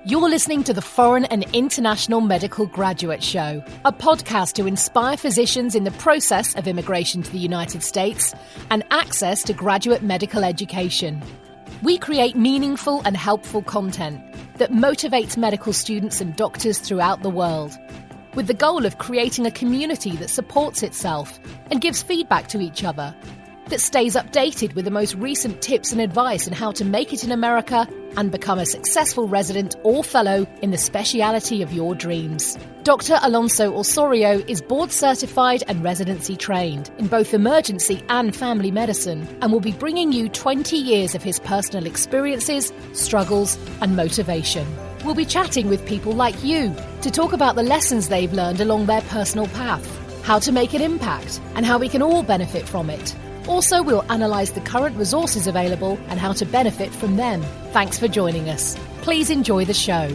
You're listening to the Foreign and International Medical Graduate Show, a podcast to inspire physicians in the process of immigration to the United States and access to graduate medical education. We create meaningful and helpful content that motivates medical students and doctors throughout the world, with the goal of creating a community that supports itself and gives feedback to each other, that stays updated with the most recent tips and advice on how to make it in America and become a successful resident or fellow in the specialty of your dreams. Dr. Alonso Osorio is board certified and residency trained in both emergency and family medicine and will be bringing you 20 years of his personal experiences, struggles, and motivation. We'll be chatting with people like you to talk about the lessons they've learned along their personal path, how to make an impact, and how we can all benefit from it. Also, we'll analyse the current resources available and how to benefit from them. Thanks for joining us. Please enjoy the show.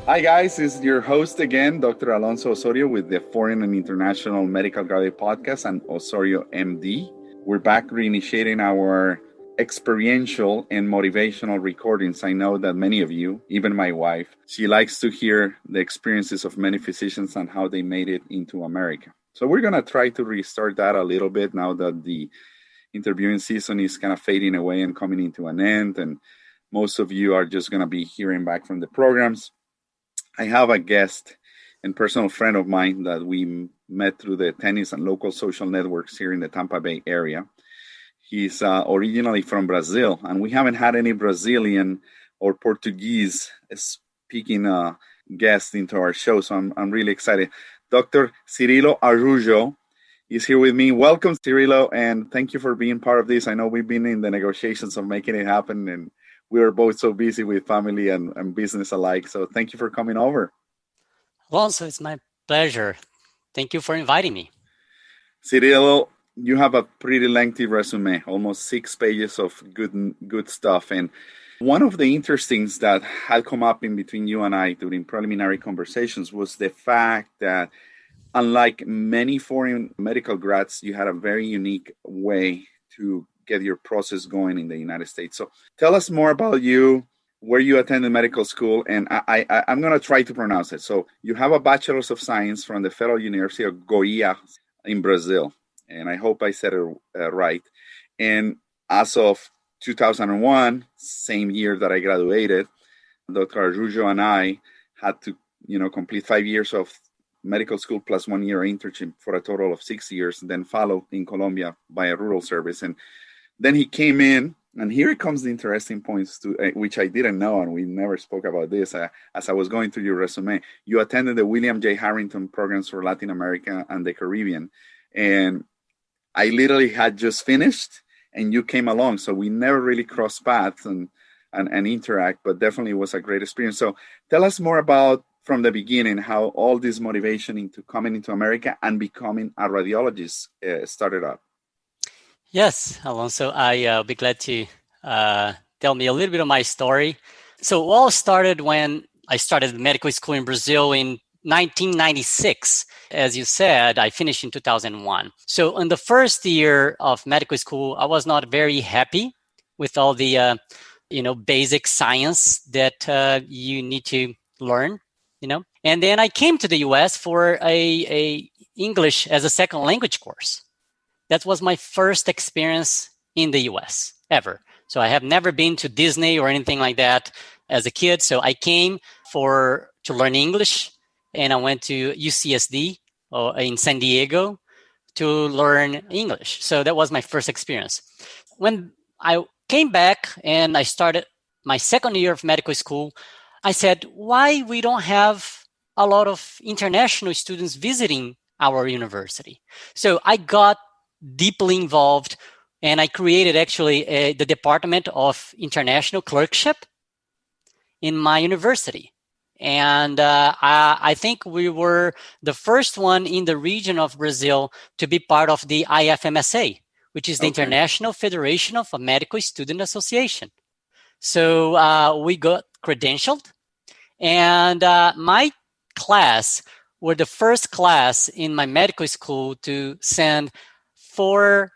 Hi guys, this is your host again, Dr. Alonso Osorio with the Foreign and International Medical Graduate Podcast and Osorio MD. We're back reinitiating our experiential and motivational recordings. I know that many of you, even my wife, she likes to hear the experiences of many physicians and how they made it into America. So we're going to try to restart that a little bit now that the interviewing season is kind of fading away and coming into an end. And most of you are just going to be hearing back from the programs. I have a guest and personal friend of mine that we met through the tennis and local social networks here in the Tampa Bay area. He's originally from Brazil, and we haven't had any Brazilian or Portuguese speaking guests into our show. So I'm really excited. Dr. Cyrillo Araujo is here with me. Welcome, Cyrillo, and thank you for being part of this. I know we've been in the negotiations of making it happen, and we are both so busy with family and business alike. So thank you for coming over. Alonso, it's my pleasure. Thank you for inviting me. Cyrillo, you have a pretty lengthy resume, almost 6 pages of good stuff. And one of the interesting things that had come up in between you and I during preliminary conversations was the fact that unlike many foreign medical grads, you had a very unique way to get your process going in the United States. So tell us more about you, where you attended medical school, and I'm going to try to pronounce it. So you have a Bachelor's of Science from the Federal University of Goiás in Brazil, and I hope I said it right. And as of 2001, same year that I graduated, Dr. Araujo and I had to, complete 5 years of medical school plus 1 year internship for a total of 6 years, then followed in Colombia by a rural service. And then he came in, and here comes the interesting points, which I didn't know, and we never spoke about this. As I was going through your resume, you attended the William J. Harrington programs for Latin America and the Caribbean. And I literally had just finished, and you came along. So we never really crossed paths and interact, but definitely was a great experience. So tell us more about, from the beginning, how all this motivation into coming into America and becoming a radiologist started up. Yes, Alonso, I'll be glad to tell me a little bit of my story. So it all started when I started medical school in Brazil in 1996. As you said, I finished in 2001. So in the first year of medical school, I was not very happy with all the, basic science that you need to learn, And then I came to the U.S. for a English as a second language course. That was my first experience in the U.S. ever. So I have never been to Disney or anything like that as a kid. So I came to learn English. And I went to UCSD in San Diego to learn English. So that was my first experience. When I came back and I started my second year of medical school, I said, why we don't have a lot of international students visiting our university? So I got deeply involved, and I created actually the Department of International Clerkship in my university. And I think we were the first one in the region of Brazil to be part of the IFMSA, which is the International Federation of Medical Student Association. So we got credentialed, and my class were the first class in my medical school to send 4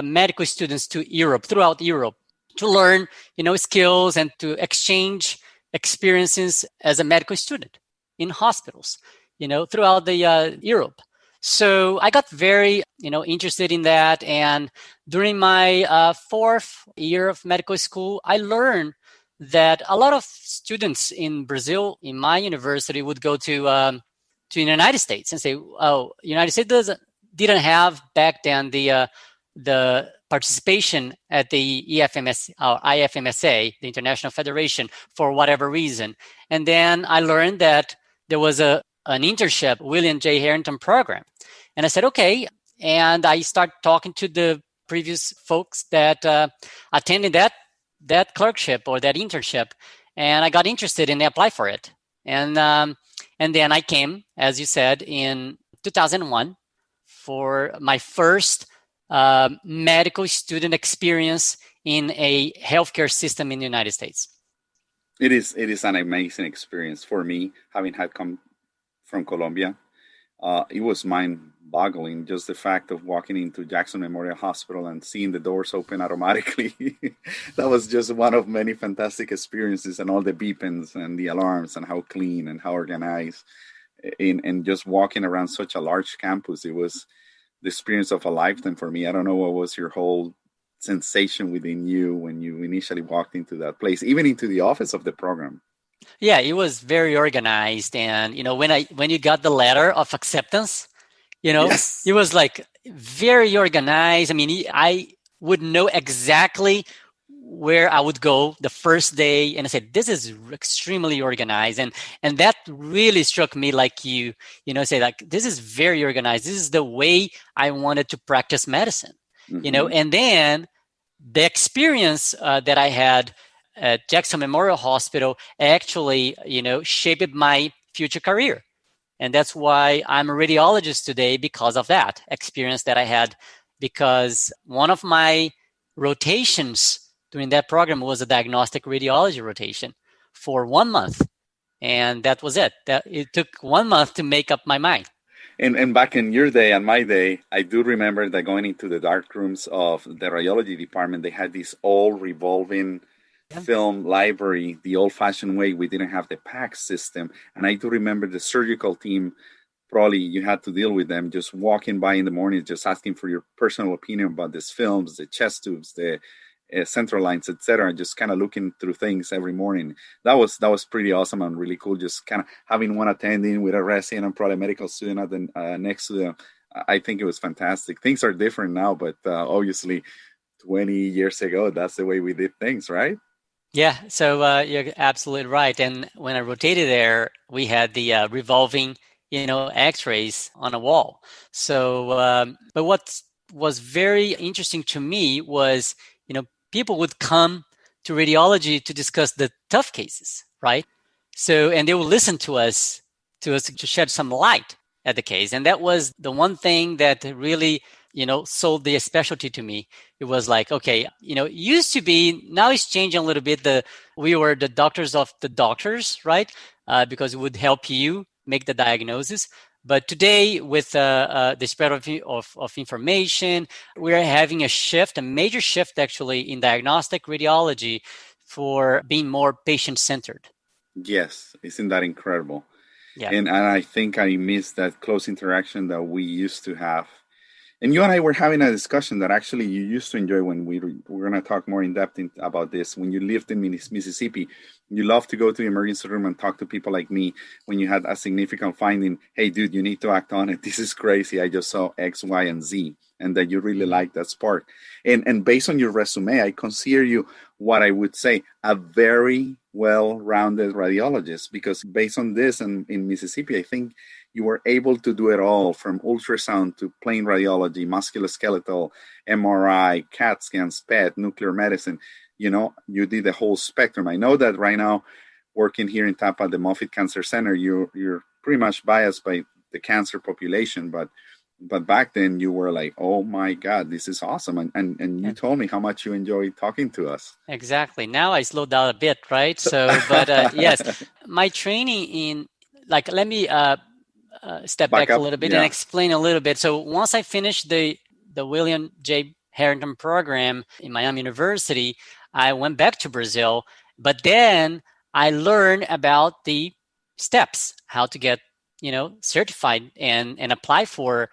medical students to Europe, throughout Europe, to learn, skills and to exchange experiences as a medical student in hospitals, throughout the Europe. So I got very, interested in that. And during my fourth year of medical school, I learned that a lot of students in Brazil, in my university, would go to the United States and say, "Oh, United States didn't have back then the participation at the EFMS or IFMSA, the International Federation, for whatever reason." And then I learned that there was an internship, William J. Harrington program. And I said, okay. And I started talking to the previous folks that attended that clerkship or that internship. And I got interested and I applied for it. And then I came, as you said, in 2001 for my first medical student experience in a healthcare system in the United States. It is an amazing experience for me, having had come from Colombia. It was mind-boggling, just the fact of walking into Jackson Memorial Hospital and seeing the doors open automatically. That was just one of many fantastic experiences, and all the beepings and the alarms and how clean and how organized. And just walking around such a large campus, it was the experience of a lifetime for me. I don't know what was your whole sensation within you when you initially walked into that place, even into the office of the program. Yeah, it was very organized. And, when you got the letter of acceptance, Yes. It was like very organized. I mean, I would know exactly where I would go the first day. And I said, this is extremely organized. And that really struck me, like say like, this is very organized. This is the way I wanted to practice medicine, and then the experience that I had at Jackson Memorial Hospital actually, shaped my future career. And that's why I'm a radiologist today, because of that experience that I had, because one of my rotations during that program was a diagnostic radiology rotation for 1 month. And that was it. It took 1 month to make up my mind. And back in your day and my day, I do remember that going into the dark rooms of the radiology department, they had this all revolving film library, the old-fashioned way. We didn't have the PACS system. And I do remember the surgical team, probably you had to deal with them just walking by in the morning, just asking for your personal opinion about these films, the chest tubes, the central lines, etc. Just kind of looking through things every morning. That was pretty awesome and really cool. Just kind of having one attending with a resident and probably a medical student at the, next to them. I think it was fantastic. Things are different now, but obviously 20 years ago, that's the way we did things, right? Yeah, so you're absolutely right. And when I rotated there, we had the revolving, X-rays on a wall. So, but what was very interesting to me was, people would come to radiology to discuss the tough cases, right? So, and they would listen to us to shed some light at the case. And that was the one thing that really, sold the specialty to me. It was like, okay, it used to be, now it's changing a little bit. We were the doctors of the doctors, right? Because it would help you make the diagnosis. But today, with the spread of information, we are having a major shift actually in diagnostic radiology for being more patient-centered. Yes, isn't that incredible? Yeah. And I think I miss that close interaction that we used to have. And you and I were having a discussion that actually you used to enjoy when we're going to talk more in depth about this. When you lived in Mississippi, you loved to go to the emergency room and talk to people like me when you had a significant finding. Hey, dude, you need to act on it. This is crazy. I just saw X, Y, and Z. And that you really like that part. And based on your resume, I consider you what I would say a very well-rounded radiologist, because based on this and in Mississippi, I think you were able to do it all, from ultrasound to plain radiology, musculoskeletal, MRI, CAT scans, PET, nuclear medicine. You did the whole spectrum. I know that right now, working here in Tampa at the Moffitt Cancer Center, you're pretty much biased by the cancer population, but back then you were like, oh my God, this is awesome. And you told me how much you enjoy talking to us. Exactly. Now I slowed down a bit, right? So, but yes, my training in, let me step back a little bit and explain a little bit. So once I finished the William J. Harrington program in Miami University, I went back to Brazil, but then I learned about the steps, how to get, certified and apply for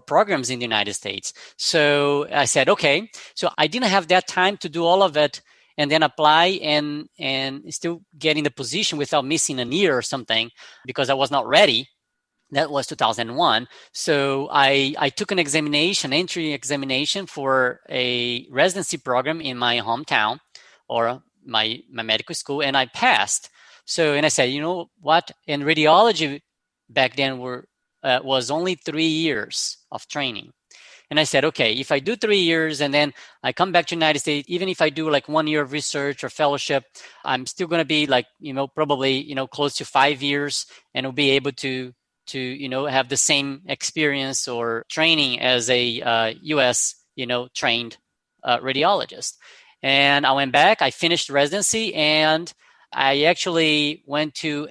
programs in the United States. So I said, okay. So I didn't have that time to do all of it and then apply and still get in the position without missing a year or something because I was not ready. That was 2001. So I took an entry examination for a residency program in my hometown or my medical school, and I passed. So, and I said, you know what? In radiology back then was only 3 years of training. And I said, okay, if I do 3 years and then I come back to the United States, even if I do like 1 year of research or fellowship, I'm still going to be like, probably, close to 5 years and will be able to have the same experience or training as a US, trained radiologist. And I went back, I finished residency, and I actually went to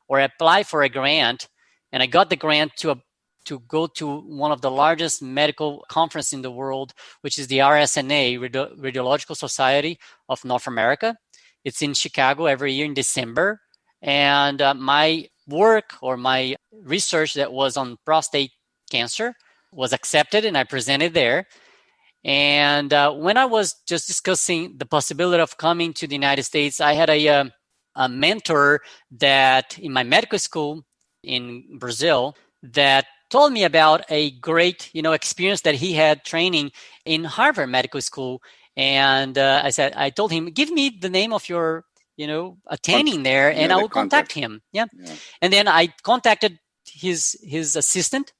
applied for a grant, and I got the grant to go to one of the largest medical conferences in the world, which is the RSNA, Radiological Society of North America. It's in Chicago every year in December. And my work or my research that was on prostate cancer was accepted, and I presented there. And when I was just discussing the possibility of coming to the United States, I had a mentor that in my medical school in Brazil that told me about a great, experience that he had training in Harvard Medical School. And I told him, give me the name of your, attending there, and I will contact him. Yeah. And then I contacted his assistant,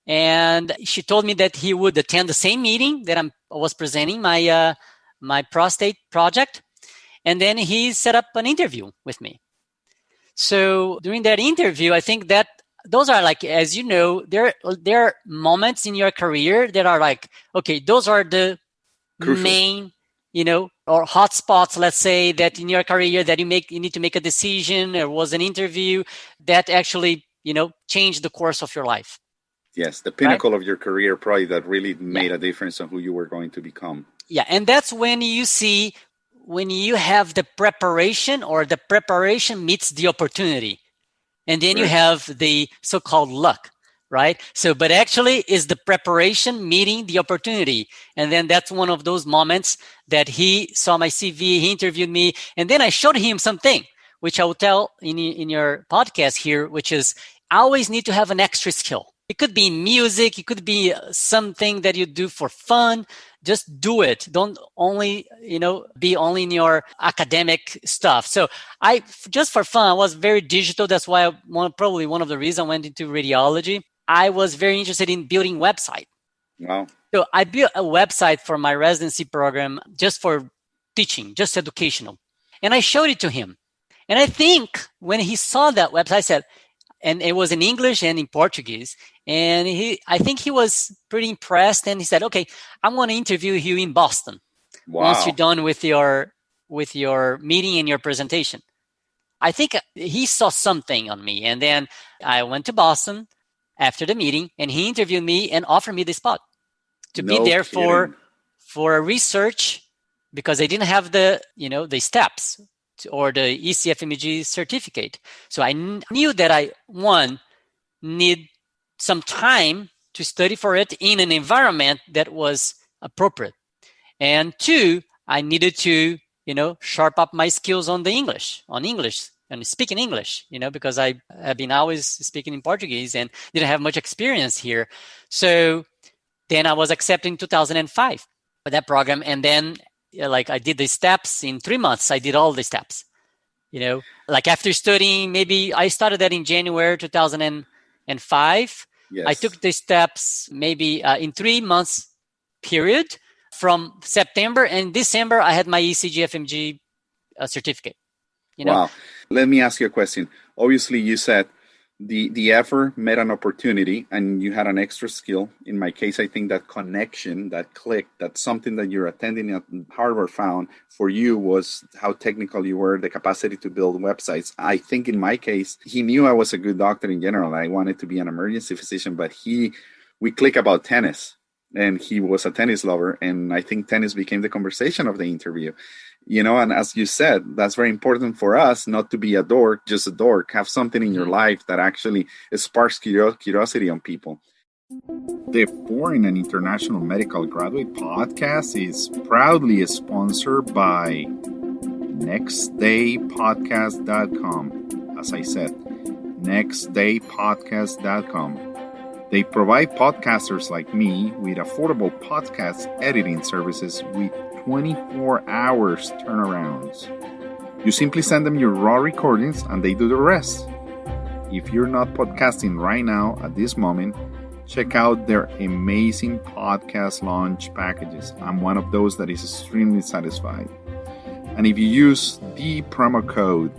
and she told me that he would attend the same meeting that I was presenting my my prostate project. And then he set up an interview with me. So during that interview, I think that those are like, as you know, there are moments in your career that are like, okay, those are the crucial main, or hot spots, let's say, that in your career that you need to make a decision. There was an interview that actually, changed the course of your life. Yes, the pinnacle of your career, probably, that really made a difference on who you were going to become. Yeah, and that's when you see, when you have the preparation, or the preparation meets the opportunity. And then you have the so-called luck, right? So, but actually is the preparation meeting the opportunity. And then that's one of those moments that he saw my CV, he interviewed me, and then I showed him something, which I will tell in your podcast here, which is I always need to have an extra skill. It could be music, it could be something that you do for fun. Just do it. Don't only, be only in your academic stuff. So just for fun, I was very digital. That's why probably one of the reasons I went into radiology. I was very interested in building website. Wow. So I built a website for my residency program just for teaching, just educational. And I showed it to him. And I think when he saw that website, I said, and it was in English and in Portuguese. And I think he was pretty impressed. And he said, okay, I'm going to interview you in Boston. Wow. Once you're done with your meeting and your presentation. I think he saw something on me. And then I went to Boston after the meeting, and he interviewed me and offered me the spot to be there for a research, because I didn't have the steps or the ECFMG certificate. So I knew that I, one, need some time to study for it in an environment that was appropriate. And two, I needed to, sharp up my skills on English and speaking English, because I have been always speaking in Portuguese and didn't have much experience here. So then I was accepted in 2005 for that program. And then I did the steps in 3 months. I did all the steps, after studying, maybe I started that in January 2005. Yes. I took the steps maybe in 3 months period from September, and December I had my ECG-FMG certificate. Wow. Let me ask you a question. Obviously, you said the effort met an opportunity and you had an extra skill. In my case, I think that connection, that click, that something that you're attending at Harvard found for you was how technical you were, the capacity to build websites. I think in my case, he knew I was a good doctor in general. I wanted to be an emergency physician, but we click about tennis. and he was a tennis lover, and I think tennis became the conversation of the interview. And as you said, that's very important for us, not to be a dork, just a dork. Have something in your life that actually sparks curiosity on people. The Foreign and International Medical Graduate Podcast is proudly sponsored by nextdaypodcast.com. As I said, nextdaypodcast.com. They provide podcasters like me with affordable podcast editing services with 24 hours turnarounds. You simply send them your raw recordings and they do the rest. If you're not podcasting right now at this moment, check out their amazing podcast launch packages. I'm one of those that is extremely satisfied. And if you use the promo code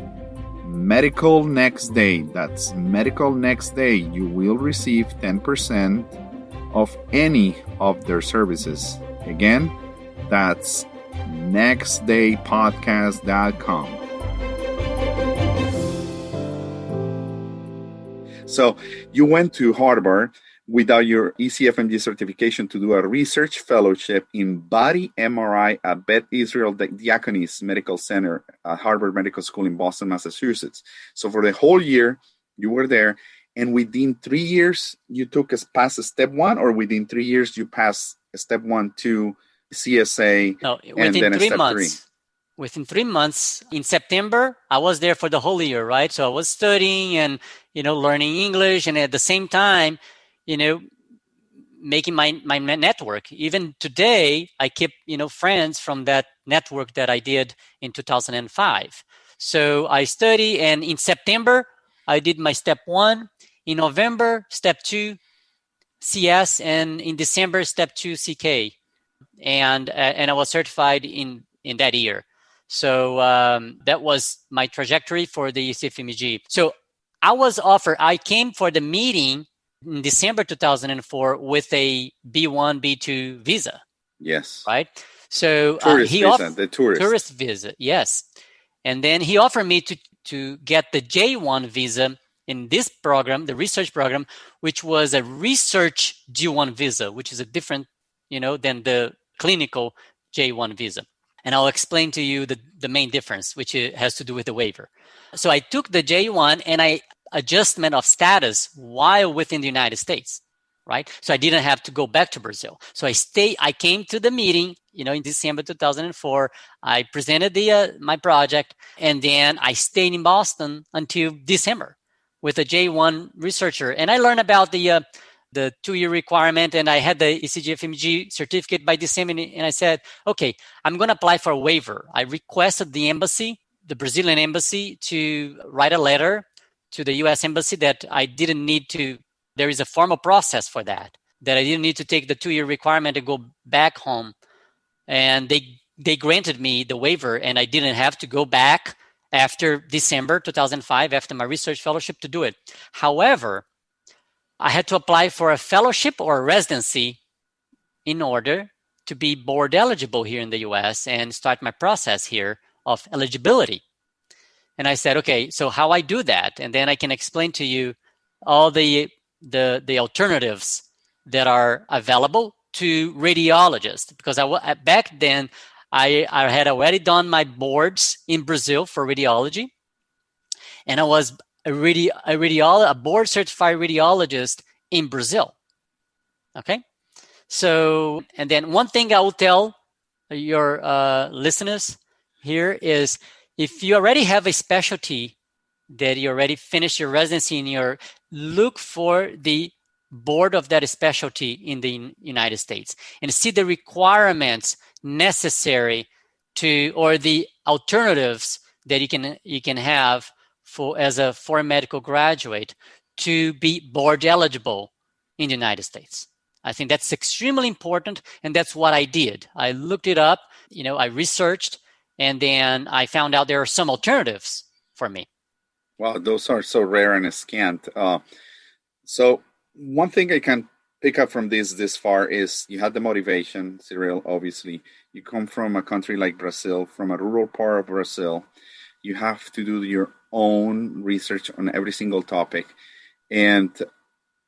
Medical Next Day, that's Medical Next Day, you will receive 10% of any of their services. Again, that's nextdaypodcast.com. So you went to Harvard without your ECFMG certification to do a research fellowship in body MRI at Beth Israel Diaconess Medical Center at Harvard Medical School in Boston, Massachusetts. So for the whole year, you were there, and within 3 years, you took us past step 1, or within 3 years, you passed step 1 to CSA, No, and then within 3 step months. 3. Within 3 months, in September, I was there for the whole year, right? So I was studying and, learning English, and at the same time, making my network. Even today, I keep, friends from that network that I did in 2005. So I study, and in September, I did my step 1. In November, step 2, CS, and in December, step 2, CK. And I was certified in that year. So that was my trajectory for the ECFMG. So I came for the meeting in December 2004 with a B1, B2 visa. Yes. Right? So tourist visa, yes. And then he offered me to get the J1 visa in this program, the research program, which was a research G1 visa, which is a different, than the clinical J1 visa. And I'll explain to you the main difference, which has to do with the waiver. So I took the J1 and adjustment of status while within the United States, right? So I didn't have to go back to Brazil. So I came to the meeting, in December 2004. I presented my project, and then I stayed in Boston until December with a J1 researcher. And I learned about the 2-year requirement, and I had the ECGFMG certificate by December, and I said, okay, I'm going to apply for a waiver. I requested the Brazilian embassy, to write a letter to the U.S. embassy that I didn't need to, there is a formal process for that I didn't need to take the 2-year requirement and go back home. And they granted me the waiver, and I didn't have to go back after December 2005, after my research fellowship, to do it. However, I had to apply for a fellowship or a residency in order to be board eligible here in the U.S. and start my process here of eligibility. And I said, okay, so how I do that? And then I can explain to you all the alternatives that are available to radiologists. Because back then, I had already done my boards in Brazil for radiology. And I was a board certified radiologist in Brazil. Okay. So, and then one thing I will tell your listeners here is, if you already have a specialty that you already finished your residency in, look for the board of that specialty in the United States and see the requirements necessary or the alternatives that you can have as a foreign medical graduate to be board eligible in the United States. I think that's extremely important, and that's what I did. I looked it up, I researched, and then I found out there are some alternatives for me. Wow, those are so rare and scant. So one thing I can pick up from this far is you had the motivation, Cyril, obviously. You come from a country like Brazil, from a rural part of Brazil. You have to do your own research on every single topic. And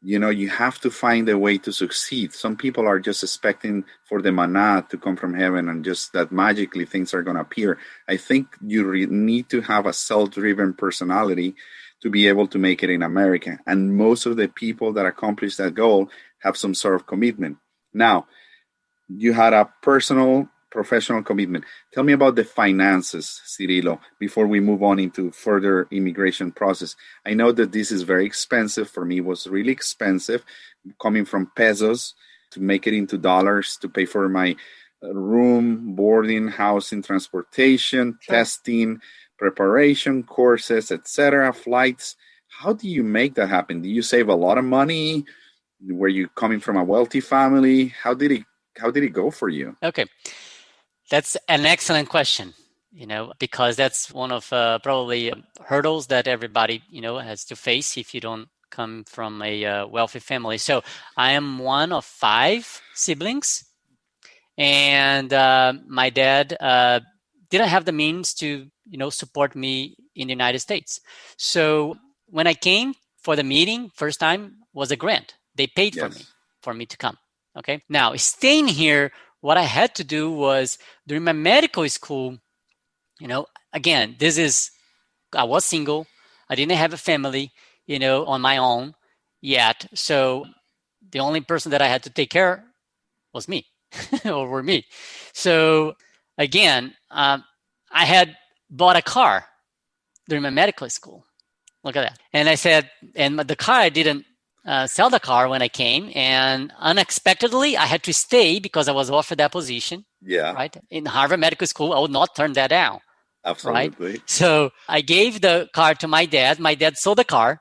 You have to find a way to succeed. Some people are just expecting for the manna to come from heaven and just that magically things are going to appear. I think you need to have a self-driven personality to be able to make it in America. And most of the people that accomplish that goal have some sort of commitment. Now, you had a personal, professional commitment. Tell me about the finances, Cirillo, before we move on into further immigration process. I know that this is very expensive. For me, it was really expensive coming from pesos to make it into dollars to pay for my room, boarding, housing, transportation, testing, preparation, courses, etc., flights. How do you make that happen? Do you save a lot of money? Were you coming from a wealthy family? How did it go for you? Okay. That's an excellent question, because that's one of probably hurdles that everybody, has to face if you don't come from a wealthy family. So I am one of 5 siblings, and my dad didn't have the means to, support me in the United States. So when I came for the meeting, first time was a grant. They paid for me to come. Okay. Now, staying here, what I had to do was during my medical school, again, I was single. I didn't have a family, on my own yet. So the only person that I had to take care was me or were me. So again, I had bought a car during my medical school. Look at that. And I said, and the car, I didn't sell the car when I came, and unexpectedly I had to stay because I was offered that position. Yeah. Right. In Harvard Medical School, I would not turn that down. Absolutely. Right? So I gave the car to my dad. My dad sold the car,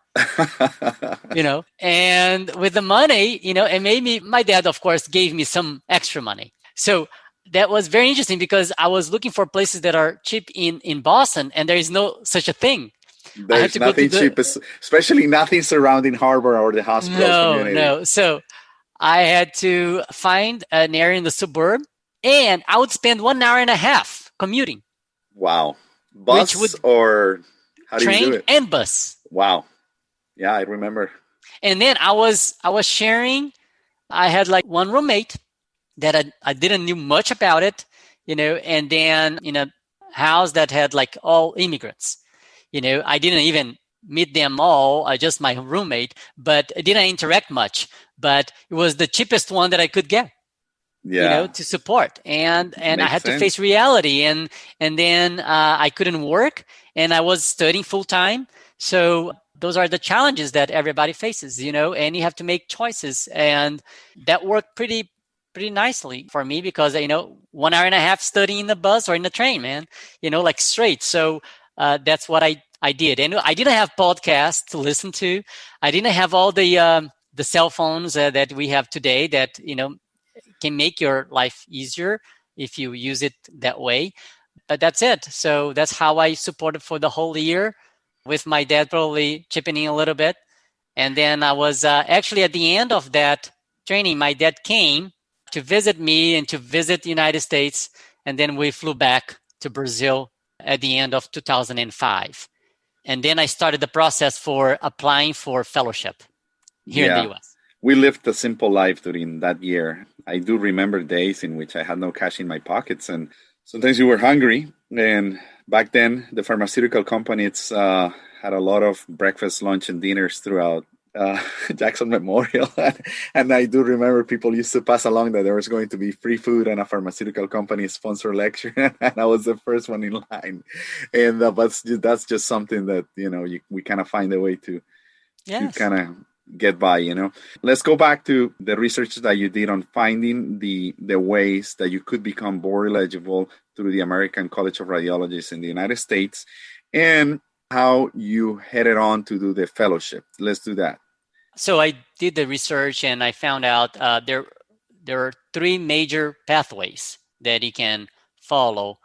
and with the money, and maybe my dad, of course, gave me some extra money. So that was very interesting because I was looking for places that are cheap in Boston, and there is no such a thing. There's nothing cheap, especially nothing surrounding Harbor or the hospital community. No. So I had to find an area in the suburb, and I would spend 1.5 hours commuting. Wow. Bus or how do you do it? Train and bus. Wow. Yeah, I remember. And then I was sharing. I had like one roommate that I didn't know much about it, and then house that had like all immigrants. I didn't even meet them all, just my roommate, but I didn't interact much. But it was the cheapest one that I could get, to support. And I had to face reality. And then I couldn't work, and I was studying full time. So those are the challenges that everybody faces, and you have to make choices. And that worked pretty nicely for me because, 1.5 hours studying in the bus or in the train, man, like straight. So that's what I did. And I didn't have podcasts to listen to. I didn't have all the cell phones that we have today that, can make your life easier if you use it that way. But that's it. So that's how I supported for the whole year, with my dad probably chipping in a little bit. And then I was actually at the end of that training, my dad came to visit me and to visit the United States. And then we flew back to Brazil at the end of 2005. And then I started the process for applying for fellowship here in the U.S. We lived a simple life during that year. I do remember days in which I had no cash in my pockets, and sometimes you were hungry. And back then, the pharmaceutical companies had a lot of breakfast, lunch, and dinners throughout Jackson Memorial. And I do remember people used to pass along that there was going to be free food and a pharmaceutical company sponsor lecture. And I was the first one in line. And but that's just something that, we kind of find a way to kind of get by, Let's go back to the research that you did on finding the ways that you could become board eligible through the American College of Radiologists in the United States, and how you headed on to do the fellowship. Let's do that. So I did the research, and I found out there are 3 major pathways that you can follow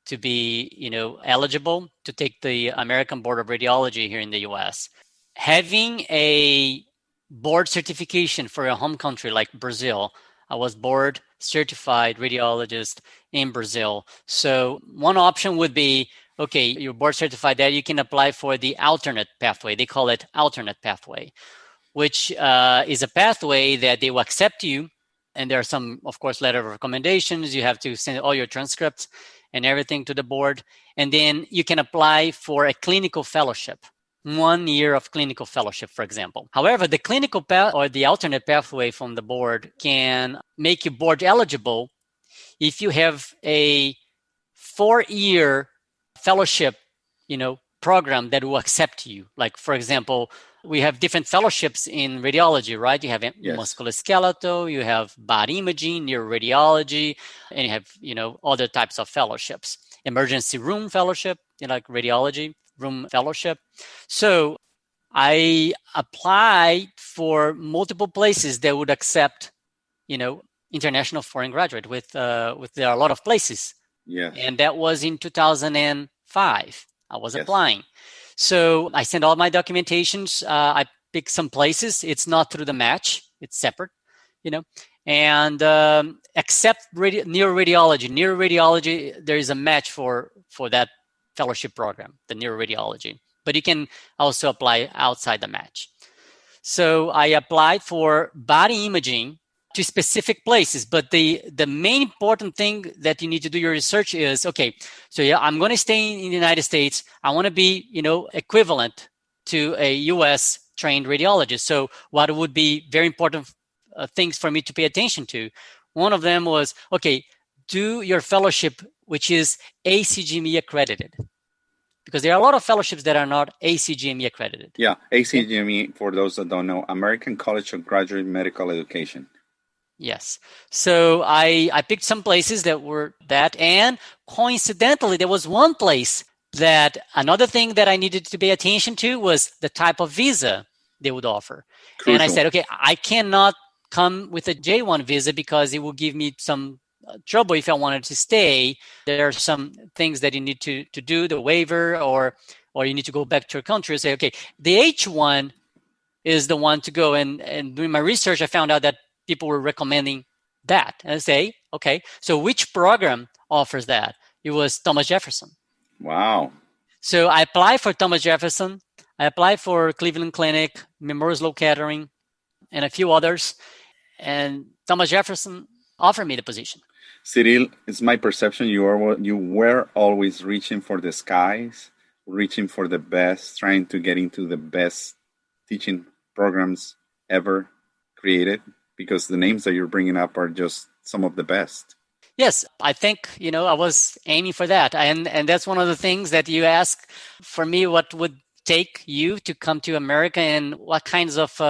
to be, eligible to take the American Board of Radiology here in the U.S. Having a board certification for a home country like Brazil. I was board certified radiologist in Brazil. So one option would be, okay, you're board certified, that you can apply for the alternate pathway. They call it alternate pathway, which is a pathway that they will accept you. And there are some, of course, letter of recommendations. You have to send all your transcripts and everything to the board. And then you can apply for a clinical fellowship, 1 year of clinical fellowship, for example. However, the clinical path or the alternate pathway from the board can make you board eligible if you have a 4-year fellowship, program that will accept you. Like, for example, we have different fellowships in radiology, right? You have musculoskeletal, you have body imaging, neuroradiology, and you have, other types of fellowships. Emergency room fellowship, like radiology room fellowship. So I applied for multiple places that would accept, international foreign graduate with there are a lot of places. Yeah. And that was in 2005. I was applying. So I sent all my documentations. I picked some places. It's not through the match. It's separate, and except neuroradiology. Neuroradiology, there is a match for that fellowship program, the neuroradiology. But you can also apply outside the match. So I applied for body imaging to specific places. But the main important thing that you need to do your research is, okay, so I'm going to stay in the United States. I want to be, equivalent to a U.S. trained radiologist. So what would be very important things for me to pay attention to? One of them was, okay, do your fellowship, which is ACGME accredited. Because there are a lot of fellowships that are not ACGME accredited. Yeah, ACGME, for those that don't know, American College of Graduate Medical Education. Yes. So I picked some places that were that. And coincidentally, there was one place that another thing that I needed to pay attention to was the type of visa they would offer. Crucial. And I said, okay, I cannot come with a J1 visa because it will give me some trouble if I wanted to stay. There are some things that you need to do, the waiver, or you need to go back to your country and say, okay, the H1 is the one to go. And doing my research, I found out that people were recommending that. And I say, okay, so which program offers that? It was Thomas Jefferson. Wow. So I applied for Thomas Jefferson. I applied for Cleveland Clinic, Memorial Sloan Kettering, and a few others. And Thomas Jefferson offered me the position. Cyril, it's my perception you were always reaching for the skies, reaching for the best, trying to get into the best teaching programs ever created, because the names that you're bringing up are just some of the best. Yes, I think, I was aiming for that. And that's one of the things that you ask for me, what would take you to come to America and what kinds of,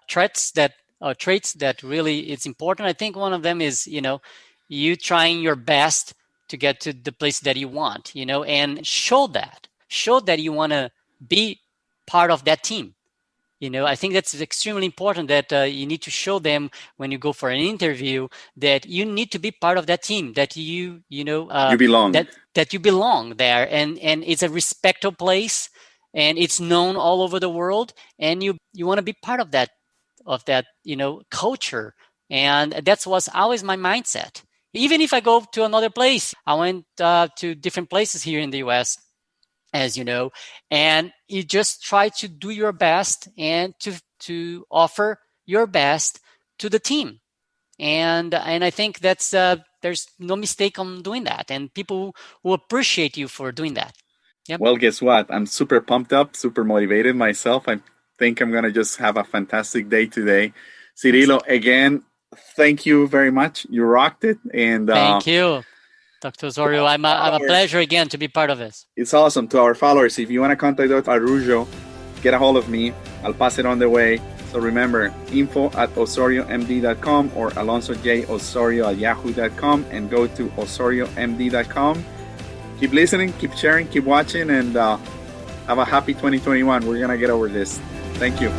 traits that really it's important. I think one of them is, you trying your best to get to the place that you want, and show that you want to be part of that team. I think that's extremely important that you need to show them when you go for an interview that you need to be part of that team, that you belong, that you belong there, and it's a respectable place, and it's known all over the world, and you want to be part of that culture, and that was always my mindset. Even if I go to another place, I went to different places here in the U.S., as you know, and you just try to do your best and to offer your best to the team. And I think that's there's no mistake on doing that, and people will appreciate you for doing that. Yep. Well, guess what? I'm super pumped up, super motivated myself. I think I'm going to just have a fantastic day today. Cyrillo, again, thank you very much. You rocked it. And thank you, Dr. Osorio. I'm a pleasure again to be part of this. It's awesome. To our followers, if you want to contact Dr. Araujo, get a hold of me. I'll pass it on the way. So remember, info@osoriomd.com or alonsoj.osorio@yahoo.com, and go to osoriomd.com. Keep listening, keep sharing, keep watching, and have a happy 2021. We're going to get over this. Thank you.